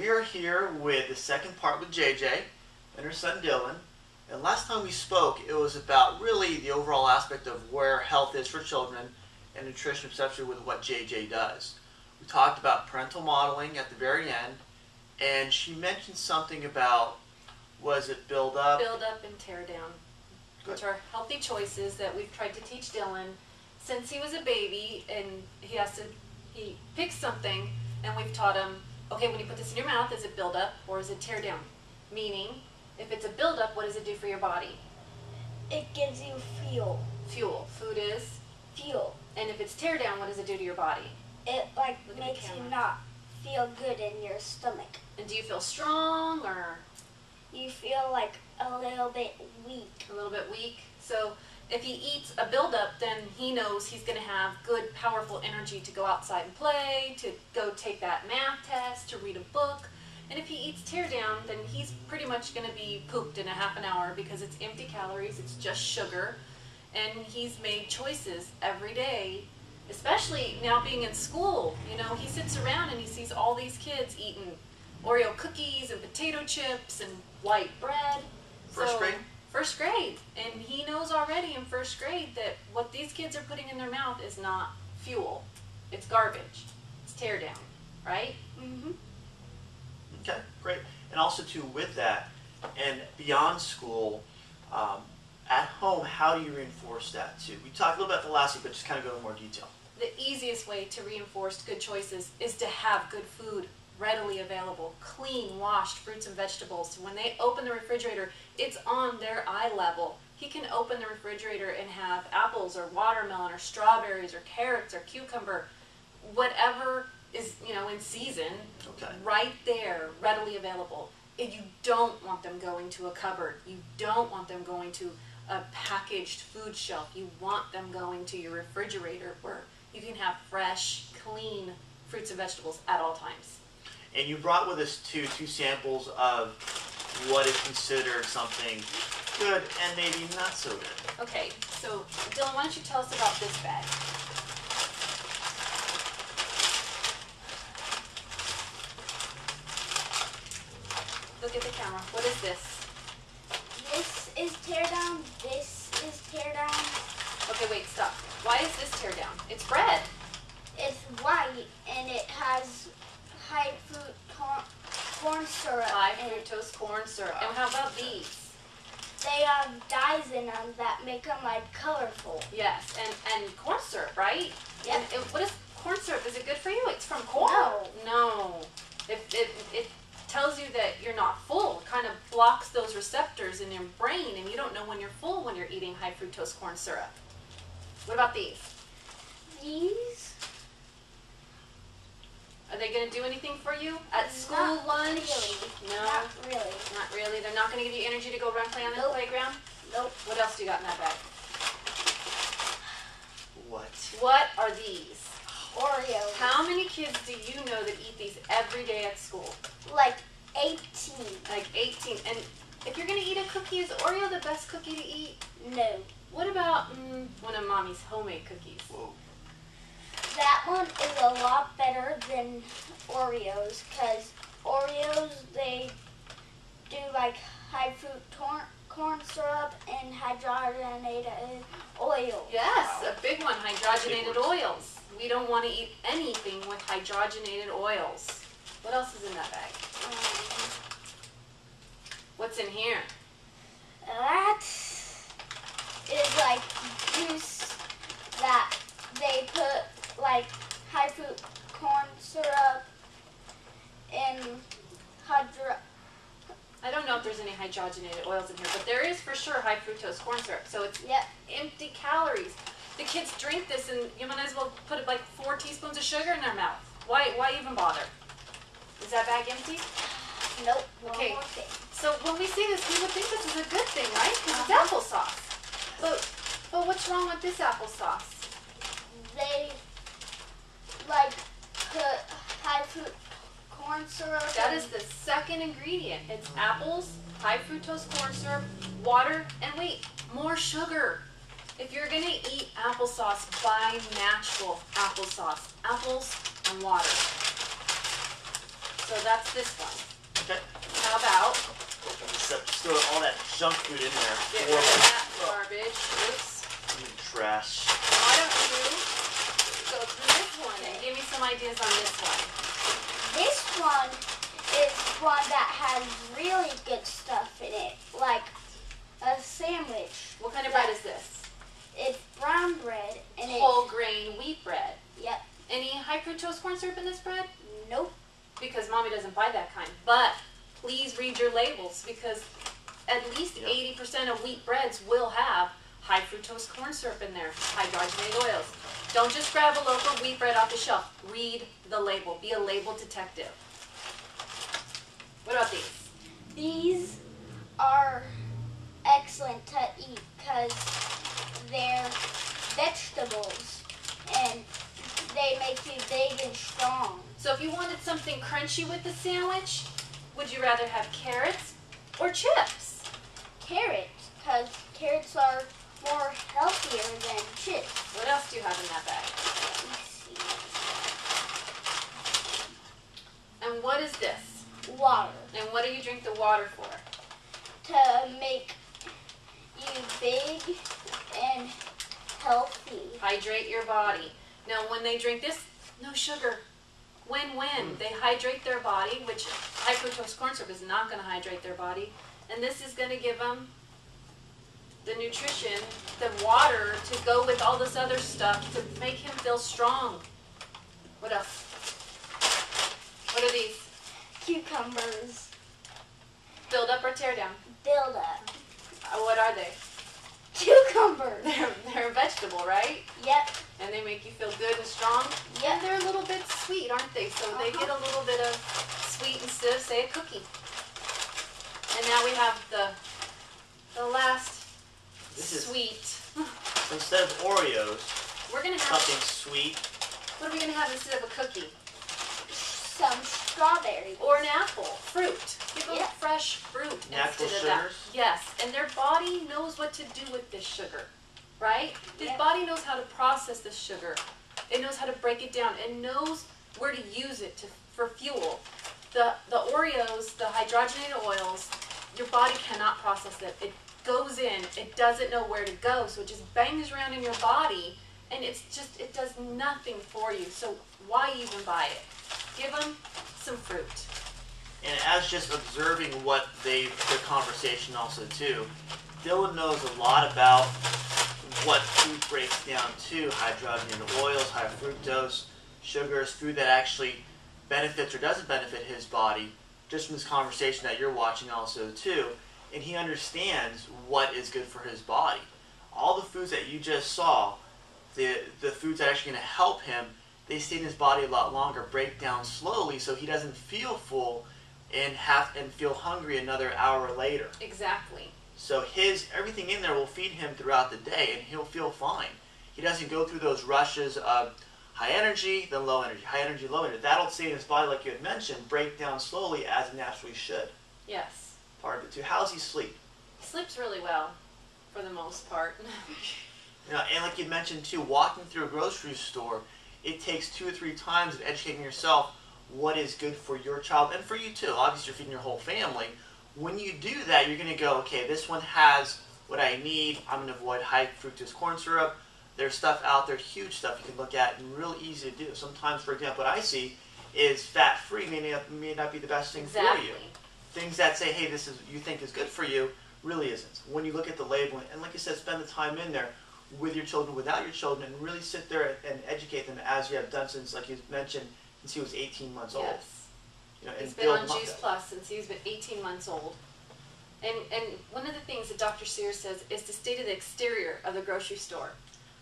we are here with the second part with JJ and her son Dylan. And last time we spoke, it was about really the overall aspect of where health is for children and nutrition, especially with what JJ does. We talked about parental modeling at the very end, and she mentioned something about, was it build up? Build up and tear down, which are healthy choices that we've tried to teach Dylan since he was a baby, and he picks something, and we've taught him, okay, when you put this in your mouth, is it build up or is it tear down? Meaning, if it's a build up, what does it do for your body? It gives you fuel. Fuel. Food is? Fuel. And if it's tear down, what does it do to your body? It makes you not feel good in your stomach. And do you feel strong or? You feel like a little bit weak. A little bit weak. So if he eats a buildup, then he knows he's going to have good, powerful energy to go outside and play, to go take that math test, to read a book. And if he eats tear down, then he's pretty much going to be pooped in a half an hour because it's empty calories, it's just sugar. And he's made choices every day, especially now being in school. You know, he sits around and he sees all these kids eating Oreo cookies and potato chips and white bread. First grade? First grade. And he knows already in first grade that what these kids are putting in their mouth is not fuel. It's garbage. It's tear down, right? Mm-hmm. Okay, great. And also too, with that, and beyond school, at home, how do you reinforce that too? We talked a little about the last week, but just kind of go into more detail. The easiest way to reinforce good choices is to have good food readily available, clean, washed fruits and vegetables. When they open the refrigerator, it's on their eye level. He can open the refrigerator and have apples or watermelon or strawberries or carrots or cucumber, whatever is, you know, in season, Okay. right there, readily available. And you don't want them going to a cupboard. You don't want them going to a packaged food shelf. You want them going to your refrigerator where you can have fresh, clean fruits and vegetables at all times. And you brought with us two samples of what is considered something good and maybe not so good. Okay, so Dylan, why don't you tell us about this bag? Look at the camera. What is this? This is tear down. This is tear down. Okay, wait, stop. Why is this tear down? It's bread. It's white and it has high fruit corn syrup. High in it. fructose corn syrup. And how about these? They have dyes in them that make them like colorful. Yes, and corn syrup, right? Yep. And what is corn syrup? Is it good for you? It's from corn. No. It tells you that you're not full. It kind of blocks those receptors in your brain, and you don't know when you're full when you're eating high fructose corn syrup. What about these? These? Are they going to do anything for you at school, Not lunch? really. No, Not really. not really. They're not going to give you energy to go run play on the Nope. playground. Nope. What else do you got in that bag? What? What are these? Oreos. How many kids do you know that eat these every day at school? Like 18. Like 18. And if you're going to eat a cookie, is Oreo the best cookie to eat? No. What about one of Mommy's homemade cookies? Whoa. That one is a lot better than Oreos because Oreos, they do like high fruit corn syrup and hydrogenated oil. Yes, Wow. a big one, hydrogenated Big ones. oils. We don't want to eat anything with hydrogenated oils. What else is in that bag? What's in here? That is like juice that they put like high fruit corn syrup and I don't know if there's any hydrogenated oils in here, but there is for sure high fructose corn syrup. So it's empty calories. The kids drink this and you might as well put like 4 teaspoons of sugar in their mouth. Why even bother? Is that bag empty? Nope. Okay. One more thing. So when we see this, we would think this is a good thing, right? Because it's applesauce. But what's wrong with this applesauce? They like put high fruit corn syrup. That is the second ingredient. It's apples, high fructose corn syrup, water, and wait, more sugar. If you're going to eat applesauce, buy natural applesauce. Apples and water. So that's this one. Okay. How about Open this up. Just throw all that junk food in there. get rid of that garbage? Oops. Trash. Why don't you go through this one and give me some ideas on this one? This one is one that has really good stuff in it, like a sandwich. What kind of bread is this? It's brown bread and Whole grain wheat bread. Yep. Any high fructose corn syrup in this bread? Nope. Because Mommy doesn't buy that kind. But please read your labels, because at least 80% of wheat breads will have high fructose corn syrup in there, hydrogenated oils. Don't just grab a local wheat bread off the shelf. Read the label. Be a label detective. What about these? These are excellent to eat because they're vegetables and they make you big and strong. So if you wanted something crunchy with the sandwich, would you rather have carrots or chips? Carrots, because carrots are more healthier than chips. What else do you have in that bag? Let me see. And what is this? Water. And what do you drink the water for? To make you big and healthy. Hydrate your body. Now when they drink this, no sugar. Win-win. They hydrate their body, which high fructose corn syrup is not going to hydrate their body. And this is going to give them the nutrition, the water to go with all this other stuff to make him feel strong. What else? What are these? Cucumbers. Build up or tear down? Build up. What are they? Cucumbers. They're a vegetable, right? Yep. And they make you feel good and strong? Yep. And they're a little bit sweet, aren't they? So they get a little bit of sweet instead of, say, a cookie. And now we have the last sweet. So instead of Oreos, We're going to have, something sweet. what are we going to have instead of a cookie? Some strawberries. Or an apple, fruit. Give them Yeah. fresh fruit Natural instead of that. sugars? Yes, and their body knows what to do with this sugar, right? His Yeah. body knows how to process this sugar. It knows how to break it down. It knows where to use it for fuel. The Oreos, the hydrogenated oils, your body cannot process it. It goes in, it doesn't know where to go, so it just bangs around in your body, and it does nothing for you. So why even buy it? Give them some fruit. And as just observing what the conversation also too, Dylan knows a lot about what food breaks down to hydrogenated oils, high fructose, sugars, food that actually benefits or doesn't benefit his body, just from this conversation that you're watching also too. And he understands what is good for his body. All the foods that you just saw, the foods that are actually going to help him, they stay in his body a lot longer, break down slowly, so he doesn't feel full and feel hungry another hour later. Exactly. So everything in there will feed him throughout the day, and he'll feel fine. He doesn't go through those rushes of high energy, then low energy, high energy, low energy. That'll stay in his body, like you had mentioned, break down slowly as it naturally should. Yes. Part of it too. How's he sleep? He sleeps really well, for the most part. And like you mentioned too, walking through a grocery store, it takes 2 or 3 times of educating yourself what is good for your child and for you too. Obviously, you're feeding your whole family. When you do that, you're going to go, okay, this one has what I need. I'm going to avoid high fructose corn syrup. There's stuff out there, huge stuff you can look at and really easy to do. Sometimes, for example, what I see is fat-free may not be the best thing for you. Things that say, hey, this is you think is good for you, really isn't. When you look at the label, and like I said, spend the time in there with your children, without your children, and really sit there and educate them as you have done since, like you mentioned, since he was 18 months old. Yes. And He's been build on them up Juice that. Plus since he's been 18 months old. And one of the things that Dr. Sears says is to stay to the exterior of the grocery store.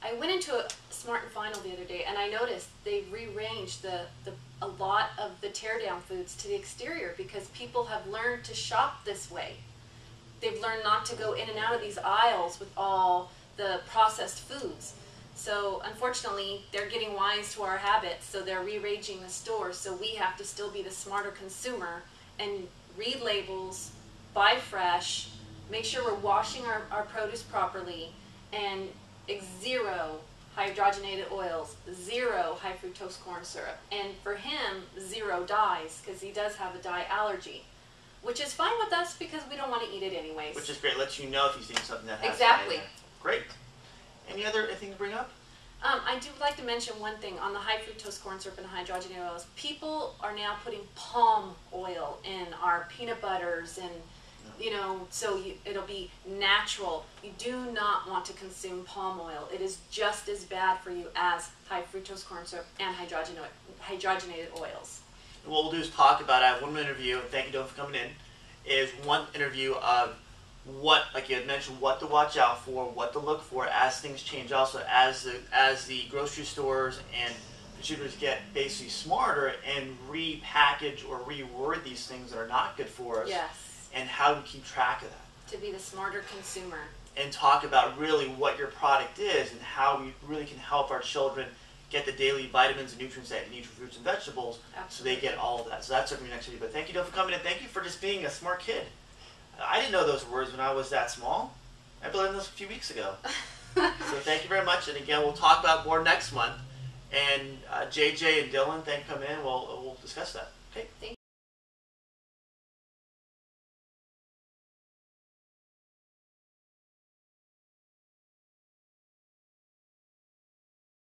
I went into a Smart and Final the other day, and I noticed they rearranged a lot of the teardown foods to the exterior because people have learned to shop this way. They've learned not to go in and out of these aisles with all the processed foods. So unfortunately, they're getting wise to our habits, so they're rearranging the stores. So we have to still be the smarter consumer and read labels, buy fresh, make sure we're washing our produce properly, and zero hydrogenated oils, 0 high fructose corn syrup. And for him, 0 dyes, because he does have a dye allergy, which is fine with us because we don't want to eat it anyways. Which is great. Lets you know if he's eating something that has Exactly. dye in it. Great. Anything to bring up? I do like to mention one thing on the high fructose corn syrup and hydrogenated oils. People are now putting palm oil in our peanut butters and, so it'll be natural. You do not want to consume palm oil. It is just as bad for you as high fructose corn syrup and hydrogenated oils. And what we'll do is talk about, I have one interview, and thank you, Dylan, for coming in, is one interview of what, like you had mentioned, what to watch out for, what to look for as things change. Also, as the grocery stores and distributors get basically smarter and repackage or reword these things that are not good for us. Yes. And how do we keep track of that? To be the smarter consumer. And talk about really what your product is and how we really can help our children get the daily vitamins and nutrients that they need from fruits and vegetables. Absolutely. So they get all of that. So that's something next video. But thank you, Dylan, for coming in. Thank you for just being a smart kid. I didn't know those words when I was that small. I learned those a few weeks ago. So thank you very much. And again, we'll talk about more next month. And JJ and Dylan, thank you for coming in. We'll discuss that. Okay. Thank you.